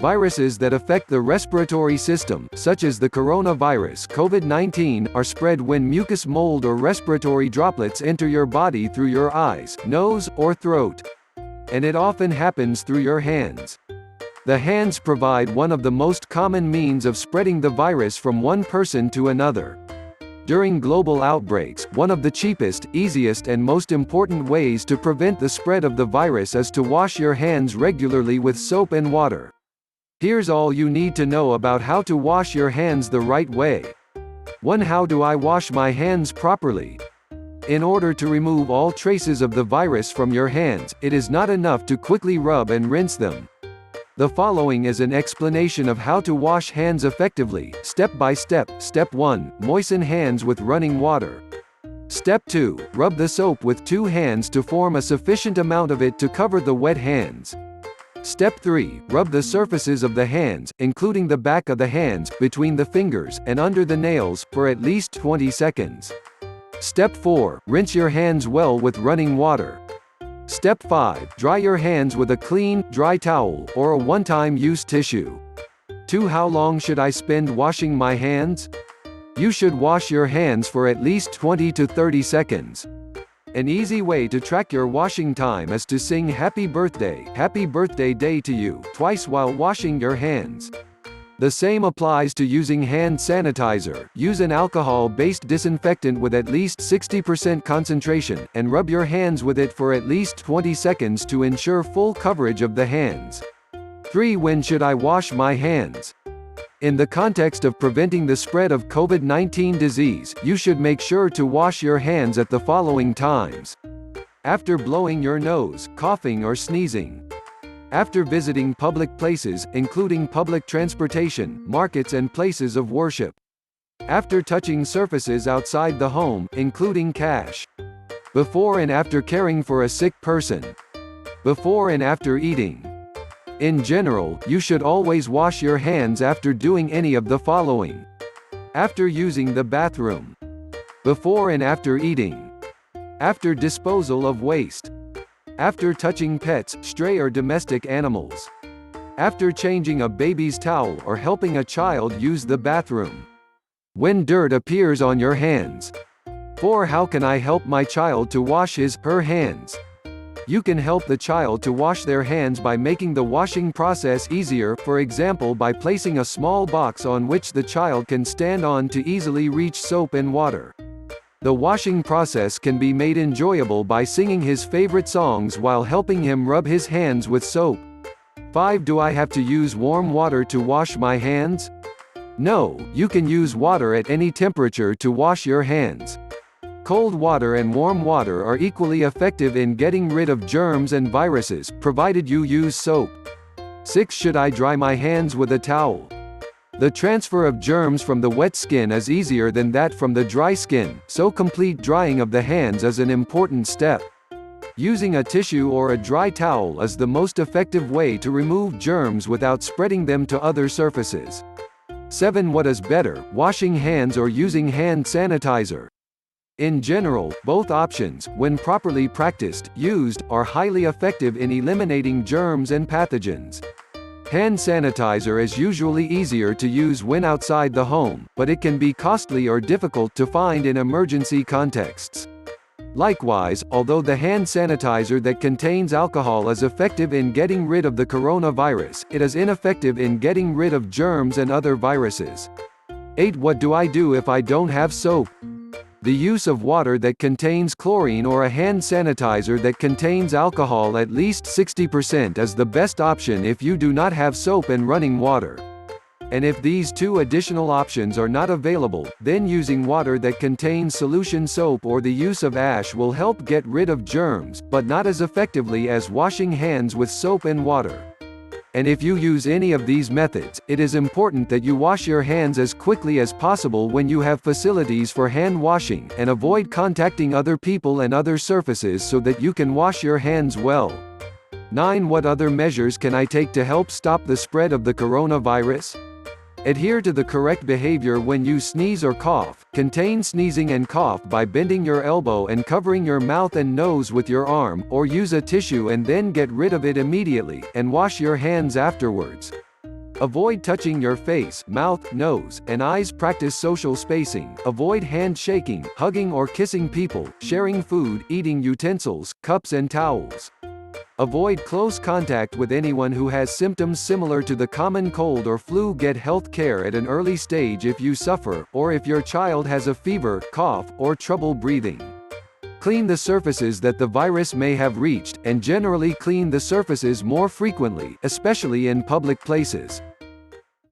Viruses that affect the respiratory system, such as the coronavirus (COVID-19), are spread when mucus mold or respiratory droplets enter your body through your eyes, nose, or throat. And it often happens through your hands. The hands provide one of the most common means of spreading the virus from one person to another. During global outbreaks, one of the cheapest, easiest and most important ways to prevent the spread of the virus is to wash your hands regularly with soap and water. Here's all you need to know about how to wash your hands the right way. 1. How do I wash my hands properly? In order to remove all traces of the virus from your hands, it is not enough to quickly rub and rinse them. The following is an explanation of how to wash hands effectively, step by step. Step 1. Moisten hands with running water. Step 2. Rub the soap with 2 hands to form a sufficient amount of it to cover the wet hands. Step 3. Rub the surfaces of the hands, including the back of the hands, between the fingers, and under the nails, for at least 20 seconds. Step 4. Rinse your hands well with running water. Step 5. Dry your hands with a clean, dry towel, or a one-time use tissue. 2. How long should I spend washing my hands? You should wash your hands for at least 20 to 30 seconds. An easy way to track your washing time is to sing Happy Birthday Day to you, twice while washing your hands. The same applies to using hand sanitizer. Use an alcohol-based disinfectant with at least 60% concentration, and rub your hands with it for at least 20 seconds to ensure full coverage of the hands. 3. When should I wash my hands? In the context of preventing the spread of COVID-19 disease, you should make sure to wash your hands at the following times. After blowing your nose, coughing or sneezing. After visiting public places, including public transportation, markets and places of worship. After touching surfaces outside the home, including cash. Before and after caring for a sick person. Before and after eating. In general, you should always wash your hands after doing any of the following. After using the bathroom. Before and after eating. After disposal of waste. After touching pets, stray or domestic animals. After changing a baby's towel or helping a child use the bathroom. When dirt appears on your hands. 4. How can I help my child to wash her hands? You can help the child to wash their hands by making the washing process easier, for example by placing a small box on which the child can stand on to easily reach soap and water. The washing process can be made enjoyable by singing his favorite songs while helping him rub his hands with soap. 5. Do I have to use warm water to wash my hands? No, you can use water at any temperature to wash your hands. Cold water and warm water are equally effective in getting rid of germs and viruses, provided you use soap. 6. Should I dry my hands with a towel? The transfer of germs from the wet skin is easier than that from the dry skin, so complete drying of the hands is an important step. Using a tissue or a dry towel is the most effective way to remove germs without spreading them to other surfaces. 7. What is better, washing hands or using hand sanitizer? In general, both options, when properly used, are highly effective in eliminating germs and pathogens. Hand sanitizer is usually easier to use when outside the home, but it can be costly or difficult to find in emergency contexts. Likewise, although the hand sanitizer that contains alcohol is effective in getting rid of the coronavirus, it is ineffective in getting rid of germs and other viruses. 8. What do I do if I don't have soap? The use of water that contains chlorine or a hand sanitizer that contains alcohol at least 60% is the best option if you do not have soap and running water. And if these 2 additional options are not available, then using water that contains solution soap or the use of ash will help get rid of germs, but not as effectively as washing hands with soap and water. And if you use any of these methods, it is important that you wash your hands as quickly as possible when you have facilities for hand washing, and avoid contacting other people and other surfaces so that you can wash your hands well. 9. What other measures can I take to help stop the spread of the coronavirus? Adhere to the correct behavior when you sneeze or cough. Contain sneezing and cough by bending your elbow and covering your mouth and nose with your arm, or use a tissue and then get rid of it immediately, and wash your hands afterwards. Avoid touching your face, mouth, nose, and eyes. Practice social spacing. Avoid handshaking, hugging or kissing people, sharing food, eating utensils, cups and towels. Avoid close contact with anyone who has symptoms similar to the common cold or flu. Get health care at an early stage if you suffer, or if your child has a fever, cough, or trouble breathing. Clean the surfaces that the virus may have reached, and generally clean the surfaces more frequently, especially in public places.